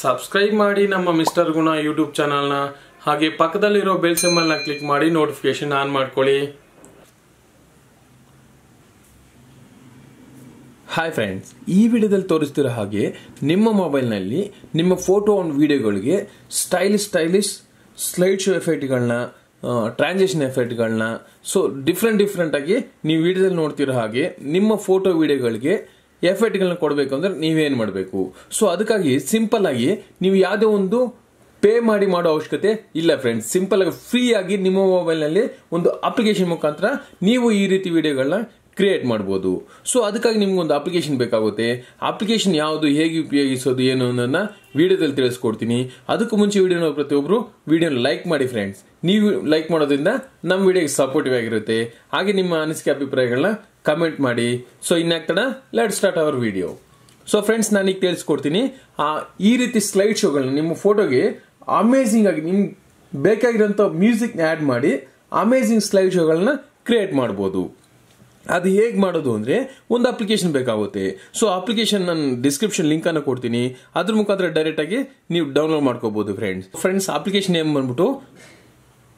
Subscribe ಮಾಡಿ ನಮ್ಮ mister ಗುಣ ಯೂಟ್ಯೂಬ್ ಚಾನಲ್ನ. ಹಾಗೆ ಪಕ್ಕದಲ್ಲಿರೋ ಬೆಲ್ ಸಿಂಬಲ್ನ ಕ್ಲಿಕ್ ಮಾಡಿ ನೋಟಿಫಿಕೇಶನ್ ಆನ್ ಮಾಡ್ಕೊಳ್ಳಿ. ಹಾಯ್ ಫ್ರೆಂಡ್ಸ್, ಈ ವಿಡಿಯೋದಲ್ಲಿ ತೋರಿಸ್ತಿರೋ ಹಾಗೆ ನಿಮ್ಮ ಮೊಬೈಲ್ನಲ್ಲಿ ನಿಮ್ಮ ಫೋಟೋ ಆ್ಯಂಡ್ ವಿಡಿಯೋಗಳಿಗೆ ಸ್ಟೈಲಿಶ್ ಸ್ಲೈಡ್ ಶೋ ಎಫೆಕ್ಟ್ಗಳನ್ನ, ಟ್ರಾನ್ಸಿಷನ್ ಎಫೆಕ್ಟ್ಗಳನ್ನ, ಸೊ ಡಿಫ್ರೆಂಟ್ ಆಗಿ ನೀವು ವಿಡಿಯೋದಲ್ಲಿ ನೋಡ್ತಿರೋ ಹಾಗೆ ನಿಮ್ಮ ಫೋಟೋ ವಿಡಿಯೋಗಳಿಗೆ ಎಫೆಕ್ಟ್ಗಳನ್ನ ಕೊಡಬೇಕು ಅಂದ್ರೆ ನೀವೇನು ಮಾಡಬೇಕು? ಸೊ ಅದಕ್ಕಾಗಿ ಸಿಂಪಲ್ ಆಗಿ ನೀವು ಯಾವುದೇ ಒಂದು ಪೇ ಮಾಡಿ ಮಾಡೋ ಅವಶ್ಯಕತೆ ಇಲ್ಲ ಫ್ರೆಂಡ್ಸ್. ಸಿಂಪಲ್ ಆಗಿ ಫ್ರೀ ಆಗಿ ನಿಮ್ಮ ಮೊಬೈಲ್ನಲ್ಲಿ ಒಂದು ಅಪ್ಲಿಕೇಶನ್ ಮುಖಾಂತರ ನೀವು ಈ ರೀತಿ ವಿಡಿಯೋಗಳನ್ನ ಕ್ರಿಯೇಟ್ ಮಾಡ್ಬೋದು. ಸೊ ಅದಕ್ಕಾಗಿ ನಿಮ್ಗೆ ಒಂದು ಅಪ್ಲಿಕೇಶನ್ ಬೇಕಾಗುತ್ತೆ. ಅಪ್ಲಿಕೇಶನ್ ಯಾವುದು, ಹೇಗೆ ಉಪಯೋಗಿಸೋದು, ಏನು ಅನ್ನೋದನ್ನ ವಿಡಿಯೋದಲ್ಲಿ ತಿಳಿಸ್ಕೊಡ್ತೀನಿ. ಅದಕ್ಕೂ ಮುಂಚೆ ವಿಡಿಯೋನ ಪ್ರತಿಯೊಬ್ಬರು ವಿಡಿಯೋನ ಲೈಕ್ ಮಾಡಿ ಫ್ರೆಂಡ್ಸ್. ನೀವು ಲೈಕ್ ಮಾಡೋದ್ರಿಂದ ನಮ್ಮ ವಿಡಿಯೋಗೆ ಸಪೋರ್ಟಿವ್ ಆಗಿರುತ್ತೆ. ಹಾಗೆ ನಿಮ್ಮ ಅನಿಸಿಕೆ ಅಭಿಪ್ರಾಯಗಳನ್ನ ಕಮೆಂಟ್ ಮಾಡಿ. ಸೊ ಇನ್ನಾಗ್ತಡ let start our video. So friends, ನಾನೀಗ ತಿಳಿಸ್ಕೊಡ್ತೀನಿ. ಈ ರೀತಿ ಸ್ಲೈಡ್ ಶೋಗಳನ್ನ ನಿಮ್ಮ ಫೋಟೋಗೆ ಅಮೇಝಿಂಗ್ ಆಗಿ ನಿಮ್ಗೆ ಬೇಕಾಗಿರೋಂಥ ಮ್ಯೂಸಿಕ್ನ ಆ್ಯಡ್ ಮಾಡಿ ಅಮೇಝಿಂಗ್ ಸ್ಲೈಡ್ ಶೋಗಳನ್ನ ಕ್ರಿಯೇಟ್ ಮಾಡ್ಬೋದು. ಅದು ಹೇಗೆ ಮಾಡೋದು ಅಂದರೆ ಒಂದು ಅಪ್ಲಿಕೇಶನ್ ಬೇಕಾಗುತ್ತೆ. ಸೊ ಅಪ್ಲಿಕೇಶನ್ ನಾನು ಡಿಸ್ಕ್ರಿಪ್ಷನ್ ಲಿಂಕ್ ಅನ್ನು ಕೊಡ್ತೀನಿ. ಅದ್ರ ಮುಖಾಂತರ ಡೈರೆಕ್ಟ್ ಆಗಿ ನೀವು ಡೌನ್ಲೋಡ್ ಮಾಡ್ಕೋಬಹುದು ಫ್ರೆಂಡ್ಸ್. ಅಪ್ಲಿಕೇಶನ್ ನೇಮ್ ಬಂದ್ಬಿಟ್ಟು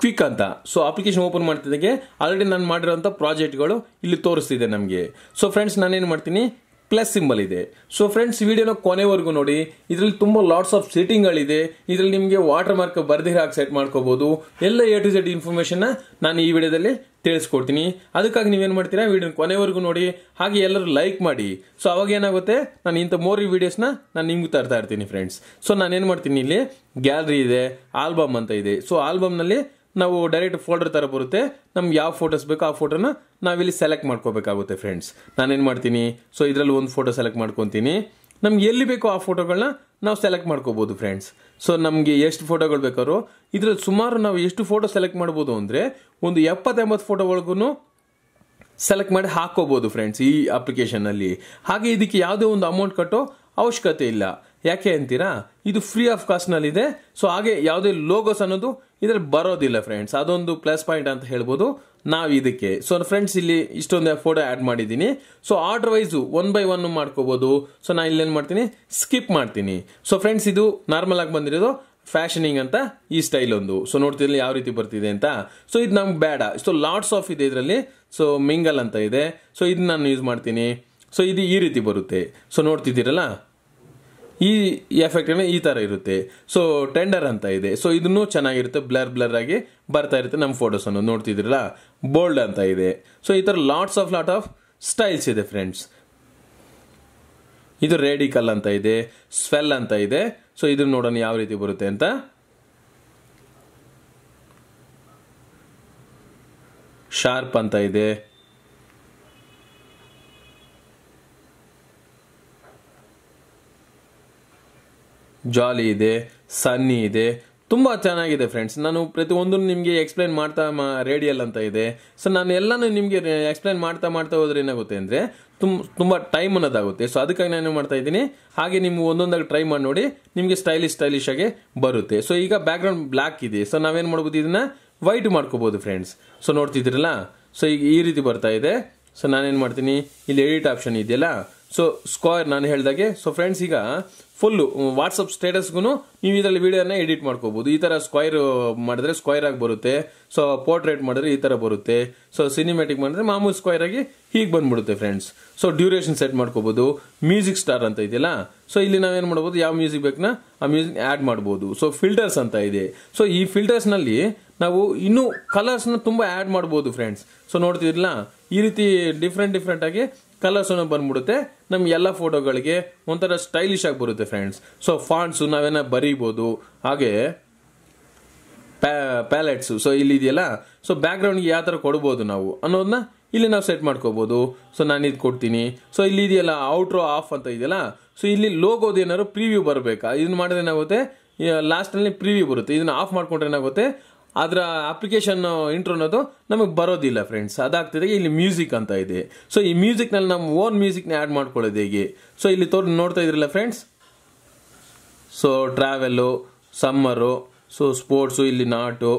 ಕ್ವಿಕ್ ಅಂತ. ಸೊ ಅಪ್ಲಿಕೇಶನ್ ಓಪನ್ ಮಾಡ್ತಿದ್ದಾಗೆ ಆಲ್ರೆಡಿ ನಾನು ಮಾಡಿರೋಂಥ ಪ್ರಾಜೆಕ್ಟ್ಗಳು ಇಲ್ಲಿ ತೋರಿಸ್ತಿದೆ ನಮಗೆ. ಸೊ ಫ್ರೆಂಡ್ಸ್, ನಾನೇನು ಮಾಡ್ತೀನಿ, ಪ್ಲಸ್ ಸಿಂಬಲ್ ಇದೆ. ಸೊ ಫ್ರೆಂಡ್ಸ್, ವಿಡಿಯೋನ ಕೊನೆವರೆಗೂ ನೋಡಿ. ಇದರಲ್ಲಿ ತುಂಬ ಲಾಟ್ಸ್ ಆಫ್ ಸೆಟ್ಟಿಂಗ್ಗಳಿದೆ. ಇದರಲ್ಲಿ ನಿಮಗೆ ವಾಟರ್ ಮಾರ್ಕ್ ಬರ್ದಿರ ಹಾಕಿ ಸೆಟ್ ಮಾಡ್ಕೋಬಹುದು. ಎಲ್ಲ A to Z ಇನ್ಫಾರ್ಮೇಶನ್ ನಾನು ಈ ವಿಡಿಯೋದಲ್ಲಿ ತಿಳಿಸ್ಕೊಡ್ತೀನಿ. ಅದಕ್ಕಾಗಿ ನೀವೇನು ಮಾಡ್ತೀರಾ, ವಿಡಿಯೋ ಕೊನೆವರೆಗೂ ನೋಡಿ. ಹಾಗೆ ಎಲ್ಲರೂ ಲೈಕ್ ಮಾಡಿ. ಸೊ ಅವಾಗ ಏನಾಗುತ್ತೆ, ನಾನು ಇಂಥ ಮೋರ್ ವಿಡಿಯೋಸ್ನ ನಾನು ನಿಮ್ಗೆ ತರ್ತಾ ಇರ್ತೀನಿ ಫ್ರೆಂಡ್ಸ್. ಸೊ ನಾನೇನು ಮಾಡ್ತೀನಿ, ಇಲ್ಲಿ ಗ್ಯಾಲರಿ ಇದೆ, ಆಲ್ಬಮ್ ಅಂತ ಇದೆ. ಸೊ ಆಲ್ಬಮ್ನಲ್ಲಿ ನಾವು ಡೈರೆಕ್ಟ್ ಫೋಲ್ಡರ್ ತರ ಬರುತ್ತೆ. ನಮ್ಗೆ ಯಾವ ಫೋಟೋಸ್ ಬೇಕೋ ಆ ಫೋಟೋನ ನಾವಿಲ್ಲಿ ಸೆಲೆಕ್ಟ್ ಮಾಡ್ಕೋಬೇಕಾಗುತ್ತೆ ಫ್ರೆಂಡ್ಸ್. ನಾನೇನು ಮಾಡ್ತೀನಿ, ಸೊ ಇದರಲ್ಲಿ ಒಂದು ಫೋಟೋ ಸೆಲೆಕ್ಟ್ ಮಾಡ್ಕೊತೀನಿ. ನಮ್ಗೆ ಎಲ್ಲಿ ಬೇಕೋ ಆ ಫೋಟೋಗಳನ್ನ ನಾವು ಸೆಲೆಕ್ಟ್ ಮಾಡ್ಕೋಬಹುದು ಫ್ರೆಂಡ್ಸ್. ಸೊ ನಮಗೆ ಎಷ್ಟು ಫೋಟೋಗಳು ಬೇಕಾದ್ರೂ ಇದ್ರಲ್ಲಿ ಸುಮಾರು ನಾವು ಎಷ್ಟು ಫೋಟೋ ಸೆಲೆಕ್ಟ್ ಮಾಡ್ಬೋದು ಅಂದರೆ ಒಂದು 70-80 ಫೋಟೋಗಳಿಗೂ ಸೆಲೆಕ್ಟ್ ಮಾಡಿ ಹಾಕೋಬಹುದು ಫ್ರೆಂಡ್ಸ್ ಈ ಅಪ್ಲಿಕೇಶನ್ನಲ್ಲಿ. ಹಾಗೆ ಇದಕ್ಕೆ ಯಾವುದೇ ಒಂದು ಅಮೌಂಟ್ ಕಟ್ಟೋ ಅವಶ್ಯಕತೆ ಇಲ್ಲ. ಯಾಕೆ ಅಂತೀರಾ, ಇದು ಫ್ರೀ ಆಫ್ ಕಾಸ್ಟ್ನಲ್ಲಿದೆ. ಸೊ ಹಾಗೆ ಯಾವುದೇ ಲೋಗೋಸ್ ಅನ್ನೋದು ಇದ್ರಲ್ಲಿ ಬರೋದಿಲ್ಲ ಫ್ರೆಂಡ್ಸ್. ಅದೊಂದು ಪ್ಲಸ್ ಪಾಯಿಂಟ್ ಅಂತ ಹೇಳ್ಬೋದು ನಾವು ಇದಕ್ಕೆ. ಸೊ ಫ್ರೆಂಡ್ಸ್, ಇಲ್ಲಿ ಇಷ್ಟೊಂದು ಫೋಟೋ ಆ್ಯಡ್ ಮಾಡಿದ್ದೀನಿ. ಸೊ ಆರ್ಡರ್ ವೈಸು 1 by 1 ಮಾಡ್ಕೋಬಹುದು. ಸೊ ನಾನು ಇಲ್ಲೇನು ಮಾಡ್ತೀನಿ, ಸ್ಕಿಪ್ ಮಾಡ್ತೀನಿ. ಸೊ ಫ್ರೆಂಡ್ಸ್, ಇದು ನಾರ್ಮಲ್ ಆಗಿ ಬಂದಿರೋದು ಫ್ಯಾಷನಿಂಗ್ ಅಂತ ಈ ಸ್ಟೈಲ್ ಒಂದು. ಸೊ ನೋಡ್ತಿರ್ಲಿ ಯಾವ ರೀತಿ ಬರ್ತಿದೆ ಅಂತ. ಸೊ ಇದು ನಮ್ಗೆ ಬೇಡ. ಸೊ ಲಾಟ್ಸ್ ಆಫ್ ಇದೆ ಇದರಲ್ಲಿ. ಸೊ ಮಿಂಗಲ್ ಅಂತ ಇದೆ. ಸೊ ಇದನ್ನ ನಾನು ಯೂಸ್ ಮಾಡ್ತೀನಿ. ಸೊ ಇದು ಈ ರೀತಿ ಬರುತ್ತೆ. ಸೊ ನೋಡ್ತಿದ್ದೀರಲ್ಲ, ಈ ಎಫೆಕ್ಟ್ ಈ ತರ ಇರುತ್ತೆ. ಸೊ ಟೆಂಡರ್ ಅಂತ ಇದೆ. ಸೊ ಇದನ್ನು ಚೆನ್ನಾಗಿರುತ್ತೆ, ಬ್ಲರ್ ಆಗಿ ಬರ್ತಾ ಇರುತ್ತೆ ನಮ್ಮ ಫೋಟೋಸ್ ಅನ್ನು ನೋಡ್ತಿದ್ರಲ್ಲ. ಬೋಲ್ಡ್ ಅಂತ ಇದೆ. ಸೊ ಈ ತರ ಲಾಟ್ ಆಫ್ ಸ್ಟೈಲ್ಸ್ ಇದೆ ಫ್ರೆಂಡ್ಸ್. ಇದು ರೇಡಿಕಲ್ ಅಂತ ಇದೆ, ಸ್ವೆಲ್ ಅಂತ ಇದೆ. ಸೊ ಇದನ್ನ ನೋಡೋಣ ಯಾವ ರೀತಿ ಬರುತ್ತೆ ಅಂತ. ಶಾರ್ಪ್ ಅಂತ ಇದೆ. ಜಾಲಿ ಇದೆ, ಸನ್ನಿ ಇದೆ. ತುಂಬ ಚೆನ್ನಾಗಿದೆ ಫ್ರೆಂಡ್ಸ್. ನಾನು ಪ್ರತಿಯೊಂದು ನಿಮಗೆ ಎಕ್ಸ್ಪ್ಲೈನ್ ಮಾಡ್ತಾ ರೇಡಿಯಲ್ ಅಂತ ಇದೆ. ಸೊ ನಾನು ಎಲ್ಲಾನು ನಿಮಗೆ ಎಕ್ಸ್ಪ್ಲೈನ್ ಮಾಡ್ತಾ ಹೋದ್ರೆ ಏನಾಗುತ್ತೆ ಅಂದರೆ ತುಂಬ ಟೈಮ್ ಅನ್ನೋದಾಗುತ್ತೆ. ಸೊ ಅದಕ್ಕಾಗಿ ನಾನು ಮಾಡ್ತಾ ಇದ್ದೀನಿ. ಹಾಗೆ ನೀವು ಒಂದೊಂದಾಗಿ ಟ್ರೈ ಮಾಡಿ ನೋಡಿ, ನಿಮಗೆ ಸ್ಟೈಲಿಶ್ ಆಗಿ ಬರುತ್ತೆ. ಸೊ ಈಗ ಬ್ಯಾಕ್ಗ್ರೌಂಡ್ ಬ್ಲ್ಯಾಕ್ ಇದೆ. ಸೊ ನಾವೇನು ಮಾಡ್ಬೋದು, ಇದನ್ನ ವೈಟ್ ಮಾಡ್ಕೋಬಹುದು ಫ್ರೆಂಡ್ಸ್. ಸೊ ನೋಡ್ತಿದ್ದೀರಲ್ಲ, ಸೊ ಈಗ ಈ ರೀತಿ ಬರ್ತಾ ಇದೆ. ಸೊ ನಾನೇನು ಮಾಡ್ತೀನಿ, ಇಲ್ಲಿ ಎಡಿಟ್ ಆಪ್ಷನ್ ಇದೆಯಲ್ಲ, ಸೊ ಸ್ಕ್ವೇರ್ ನಾನು ಹೇಳ್ದಾಗೆ. ಸೊ ಫ್ರೆಂಡ್ಸ್, ಈಗ ಫುಲ್ಲು ವಾಟ್ಸಪ್ ಸ್ಟೇಟಸ್ಗೂ ನೀವು ಇದರಲ್ಲಿ ವಿಡಿಯೋನ ಎಡಿಟ್ ಮಾಡ್ಕೋಬಹುದು. ಈ ತರ ಸ್ಕ್ವೈರ್ ಮಾಡಿದ್ರೆ ಸ್ಕ್ವೈರ್ ಆಗಿ ಬರುತ್ತೆ. ಸೊ ಪೋರ್ಟ್ರೇಟ್ ಮಾಡಿದ್ರೆ ಈ ತರ ಬರುತ್ತೆ. ಸೊ ಸಿನಿಮ್ಯಾಟಿಕ್ ಮಾಡಿದ್ರೆ ಮಾಮೂಲಿ ಸ್ಕ್ವೈರ್ ಆಗಿ ಹೀಗೆ ಬಂದ್ಬಿಡುತ್ತೆ ಫ್ರೆಂಡ್ಸ್. ಸೊ ಡ್ಯೂರೇಷನ್ ಸೆಟ್ ಮಾಡ್ಕೋಬಹುದು. ಮ್ಯೂಸಿಕ್ ಸ್ಟಾರ್ ಅಂತ ಇದೆಯಲ್ಲ, ಸೊ ಇಲ್ಲಿ ನಾವೇನು ಮಾಡ್ಬೋದು, ಯಾವ ಮ್ಯೂಸಿಕ್ ಬೇಕನ್ನ ಆ ಮ್ಯೂಸಿಕ್ ಆ್ಯಡ್ ಮಾಡ್ಬೋದು. ಸೊ ಫಿಲ್ಟರ್ಸ್ ಅಂತ ಇದೆ. ಸೊ ಈ ಫಿಲ್ಟರ್ಸ್ ನಲ್ಲಿ ನಾವು ಇನ್ನೂ ಕಲರ್ಸ್ನ ತುಂಬ ಆ್ಯಡ್ ಮಾಡ್ಬೋದು ಫ್ರೆಂಡ್ಸ್. ಸೊ ನೋಡ್ತಿದ್ರಲ್ಲ, ಈ ರೀತಿ ಡಿಫ್ರೆಂಟ್ ಆಗಿ ಕಲರ್ಸ್ ಬಂದ್ಬಿಡುತ್ತೆ. ನಮ್ಗೆ ಎಲ್ಲ ಫೋಟೋಗಳಿಗೆ ಒಂಥರ ಸ್ಟೈಲಿಶ್ ಆಗಿ ಬರುತ್ತೆ ಫ್ರೆಂಡ್ಸ್. ಸೊ ಫಾಂಟ್ಸ್ ನಾವೇನ ಬರೀಬಹುದು. ಹಾಗೆ ಪ್ಯಾಲೆಟ್ಸ್, ಸೊ ಇಲ್ಲಿ ಇದೆಯಲ್ಲ, ಸೊ ಬ್ಯಾಕ್ ಗ್ರೌಂಡ್ಗೆ ಯಾವ ತರ ಕೊಡ್ಬೋದು ನಾವು ಅನ್ನೋದನ್ನ ಇಲ್ಲಿ ನಾವು ಸೆಟ್ ಮಾಡ್ಕೋಬಹುದು. ಸೊ ನಾನು ಇದು ಕೊಡ್ತೀನಿ. ಸೊ ಇಲ್ಲಿ ಇದೆಯಲ್ಲ ಔಟ್ರೋ ಆಫ್ ಅಂತ ಇದೆಯಲ್ಲ, ಸೊ ಇಲ್ಲಿ ಲೋಗೋದು ಏನಾದ್ರು ಪ್ರಿವ್ಯೂ ಬರಬೇಕಾ, ಇದನ್ನ ಮಾಡಿದ್ರೆ ಏನಾಗುತ್ತೆ, ಲಾಸ್ಟ್ ನಲ್ಲಿ ಪ್ರಿವ್ಯೂ ಬರುತ್ತೆ. ಇದನ್ನ ಆಫ್ ಮಾಡ್ಕೊಂಡ್ರೆ ಏನಾಗುತ್ತೆ, ಅದರ ಅಪ್ಲಿಕೇಶನ್ ಇಂಟ್ರೋ ಅನ್ನೋದು ನಮಗೆ ಬರೋದಿಲ್ಲ ಫ್ರೆಂಡ್ಸ್. ಅದಾಗ್ತಿದೆ. ಇಲ್ಲಿ ಮ್ಯೂಸಿಕ್ ಅಂತ ಇದೆ. ಸೊ ಈ ಮ್ಯೂಸಿಕ್ ನಲ್ಲಿ ನಮ್ಮ ಓನ್ ಮ್ಯೂಸಿಕ್ನ ಆ್ಯಡ್ ಮಾಡ್ಕೊಳ್ಳೋದು ಹೇಗೆ. ಸೊ ಇಲ್ಲಿ ನೋಡ್ತಾ ಇದ್ರಲ್ಲ friends. So travel, ಸಮ್ಮರು, so sports, ಇಲ್ಲಿ ನಾಟು,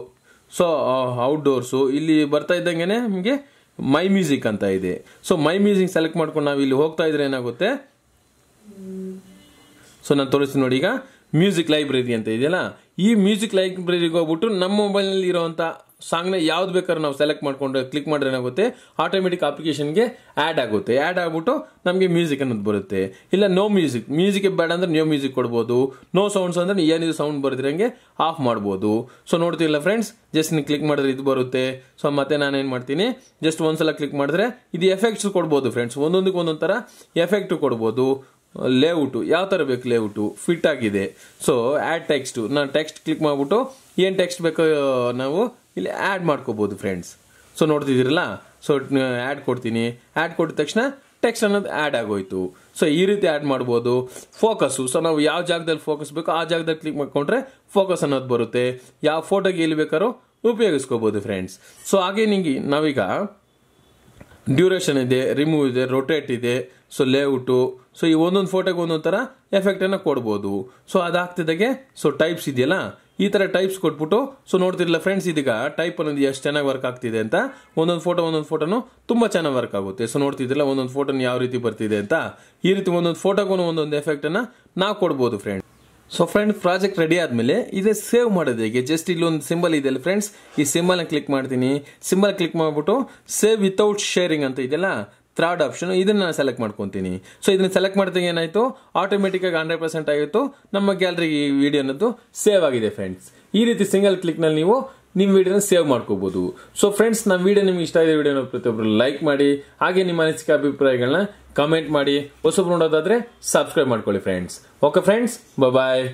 ಸೊ ಔಟ್ಡೋರ್ಸು, ಇಲ್ಲಿ ಬರ್ತಾ ಇದ್ದಂಗೆ ನಮಗೆ ಮೈ ಮ್ಯೂಸಿಕ್ ಅಂತ ಇದೆ. ಸೊ ಮೈ ಮ್ಯೂಸಿಕ್ ಸೆಲೆಕ್ಟ್ ಮಾಡ್ಕೊಂಡು ನಾವು ಇಲ್ಲಿ ಹೋಗ್ತಾ ಇದ್ರೆ ಏನಾಗುತ್ತೆ, ಸೊ ನಾನು ತೋರಿಸ್ತೀನಿ ನೋಡಿ. ಈಗ ಮ್ಯೂಸಿಕ್ ಲೈಬ್ರರಿ ಅಂತ ಇದೆಯಲ್ಲ, ಈ ಮ್ಯೂಸಿಕ್ ಲೈಬ್ರರಿಗೆ ಹೋಗ್ಬಿಟ್ಟು ನಮ್ಮ ಮೊಬೈಲ್ನಲ್ಲಿ ಇರುವಂಥ ಸಾಂಗ್ನ ಯಾವ್ದು ಬೇಕಾದ್ರೂ ನಾವು ಸೆಲೆಕ್ಟ್ ಮಾಡ್ಕೊಂಡು ಕ್ಲಿಕ್ ಮಾಡಿದ್ರೆ ಏನಾಗುತ್ತೆ, ಆಟೋಮೆಟಿಕ್ ಅಪ್ಲಿಕೇಶನ್ಗೆ ಆ್ಯಡ್ ಆಗುತ್ತೆ. ಆ್ಯಡ್ ಆಗ್ಬಿಟ್ಟು ನಮಗೆ ಮ್ಯೂಸಿಕ್ ಅನ್ನೋದು ಬರುತ್ತೆ. ಇಲ್ಲ ನೋ ಮ್ಯೂಸಿಕ್ ಬೇಡ ಅಂದ್ರೆ ನ್ಯೂ ಮ್ಯೂಸಿಕ್ ಕೊಡ್ಬೋದು. ನೋ ಸೌಂಡ್ಸ್ ಅಂದ್ರೆ ಏನಿದು ಸೌಂಡ್ ಬರ್ದಿರಂಗೆ ಆಫ್ ಮಾಡ್ಬೋದು. ಸೊ ನೋಡ್ತಿಲ್ಲ ಫ್ರೆಂಡ್ಸ್, ಜಸ್ಟ್ ನೀವು ಕ್ಲಿಕ್ ಮಾಡಿದ್ರೆ ಇದು ಬರುತ್ತೆ. ಸೊ ಮತ್ತೆ ನಾನೇನು ಮಾಡ್ತೀನಿ, ಜಸ್ಟ್ ಒಂದ್ಸಲ ಕ್ಲಿಕ್ ಮಾಡಿದ್ರೆ ಇದು ಎಫೆಕ್ಟ್ಸ್ ಕೊಡ್ಬೋದು ಫ್ರೆಂಡ್ಸ್. ಒಂದೊಂದಕ್ಕೆ ಒಂದೊಂದು ಥರ ಎಫೆಕ್ಟ್ ಕೊಡ್ಬೋದು. ಲೇಔಟು ಯಾವ ಥರ ಬೇಕು, ಲೇಔಟು ಫಿಟ್ ಆಗಿದೆ. ಸೊ ಆ್ಯಡ್ ಟೆಕ್ಸ್ಟು, ನಾನು ಟೆಕ್ಸ್ಟ್ ಕ್ಲಿಕ್ ಮಾಡಿಬಿಟ್ಟು ಏನು ಟೆಕ್ಸ್ಟ್ ಬೇಕೋ ನಾವು ಇಲ್ಲಿ ಆ್ಯಡ್ ಮಾಡ್ಕೋಬೋದು ಫ್ರೆಂಡ್ಸ್. ಸೊ ನೋಡ್ತಿದ್ದೀರಲ್ಲ, ಸೊ ಆ್ಯಡ್ ಕೊಡ್ತೀನಿ. ಆ್ಯಡ್ ಕೊಟ್ಟಿದ ತಕ್ಷಣ ಟೆಕ್ಸ್ಟ್ ಅನ್ನೋದು ಆ್ಯಡ್ ಆಗೋಯ್ತು. ಸೊ ಈ ರೀತಿ ಆ್ಯಡ್ ಮಾಡ್ಬೋದು. ಫೋಕಸ್ಸು, ಸೊ ನಾವು ಯಾವ ಜಾಗದಲ್ಲಿ ಫೋಕಸ್ ಬೇಕೋ ಆ ಜಾಗದಲ್ಲಿ ಕ್ಲಿಕ್ ಮಾಡ್ಕೊಂಡ್ರೆ ಫೋಕಸ್ ಅನ್ನೋದು ಬರುತ್ತೆ. ಯಾವ ಫೋಟೋಗೆ ಎಲ್ಲಿ ಬೇಕಾದ್ರೂ ಉಪಯೋಗಿಸ್ಕೋಬೋದು ಫ್ರೆಂಡ್ಸ್. ಸೊ ಹಾಗೆ ನಿಂಗೆ ನಾವೀಗ ಡ್ಯೂರೇಷನ್ ಇದೆ, ರಿಮೂವ್ ಇದೆ, ರೊಟೇಟ್ ಇದೆ, ಸೊ ಲೇಔಟು, ಸೊ ಈ ಒಂದೊಂದು ಫೋಟೋಗೆ ಒಂದೊಂದು ಥರ ಎಫೆಕ್ಟನ್ನು ಕೊಡ್ಬೋದು. ಸೊ ಅದಾಗ್ತಿದ್ದಾಗೆ ಸೊ ಟೈಪ್ಸ್ ಇದೆಯಲ್ಲ, ಈ ಥರ ಟೈಪ್ಸ್ ಕೊಟ್ಬಿಟ್ಟು ಸೊ ನೋಡ್ತಿರಲಿಲ್ಲ ಫ್ರೆಂಡ್ಸ್, ಇದೀಗ ಟೈಪ್ ಅನ್ನೋದು ಎಷ್ಟು ಚೆನ್ನಾಗಿ ವರ್ಕ್ ಆಗ್ತಿದೆ ಅಂತ. ಒಂದೊಂದು ಫೋಟೋನು ತುಂಬ ಚೆನ್ನಾಗಿ ವರ್ಕ್ ಆಗುತ್ತೆ. ಸೊ ನೋಡ್ತಿದ್ದಿಲ್ಲ ಒಂದೊಂದು ಫೋಟೋನ ಯಾವ ರೀತಿ ಬರ್ತಿದೆ ಅಂತ. ಈ ರೀತಿ ಒಂದೊಂದು ಫೋಟೋಗೂ ಒಂದೊಂದು ಎಫೆಕ್ಟನ್ನು ನಾವು ಕೊಡ್ಬೋದು friends. So friend, project ready ಆದಮೇಲೆ ಇದೇ ಸೇವ್ ಮಾಡೋದು ಹೇಗೆ, ಜಸ್ಟ್ ಇಲ್ಲೊಂದು ಸಿಂಬಲ್ ಇದೆಯಲ್ಲ ಫ್ರೆಂಡ್ಸ್, ಈ ಸಿಂಬಲ್ನ ಕ್ಲಿಕ್ ಮಾಡ್ತೀನಿ. ಸಿಂಬಲ್ ಕ್ಲಿಕ್ ಮಾಡಿಬಿಟ್ಟು ಸೇವ್ ವಿತೌಟ್ ಶೇರಿಂಗ್ ಅಂತ ಇದೆಯಲ್ಲ, ಥರ್ಡ್ ಆಪ್ಷನ್, ಇದನ್ನ ನಾನು ಸೆಲೆಕ್ಟ್ ಮಾಡ್ಕೊತೀನಿ. ಸೊ ಇದನ್ನ ಸೆಲೆಕ್ಟ್ ಮಾಡಿದಾಗ ಏನಾಯಿತು, ಆಟೋಮೆಟಿಕ್ಕಾಗಿ 100% ಆಗಿತ್ತು, ನಮ್ಮ ಗ್ಯಾಲರಿಗೆ ಈ ವಿಡಿಯೋ ಅನ್ನೋದು ಸೇವ್ ಆಗಿದೆ ಫ್ರೆಂಡ್ಸ್. ಈ ರೀತಿ ಸಿಂಗಲ್ ಕ್ಲಿಕ್ನಲ್ಲಿ ನೀವು ನಿಮ್ಮ ವಿಡಿಯೋನ ಸೇವ್ ಮಾಡ್ಕೋಬಹುದು. ಸೊ ಫ್ರೆಂಡ್ಸ್, ನಮ್ಮ ವಿಡಿಯೋ ನಿಮ್ಗೆ ಇಷ್ಟ ಇದೆ ವಿಡಿಯೋನ ಪ್ರತಿಯೊಬ್ಬರು ಲೈಕ್ ಮಾಡಿ, ಹಾಗೆ ನಿಮ್ಮ ಅನಿಸಿಕೆ ಅಭಿಪ್ರಾಯಗಳನ್ನ ಕಮೆಂಟ್ ಮಾಡಿ. ಹೊಸಬ್ರು ನೋಡೋದಾದ್ರೆ ಸಬ್ಸ್ಕ್ರೈಬ್ ಮಾಡ್ಕೊಳ್ಳಿ ಫ್ರೆಂಡ್ಸ್. ಓಕೆ ಫ್ರೆಂಡ್ಸ್, ಬಾಯ್.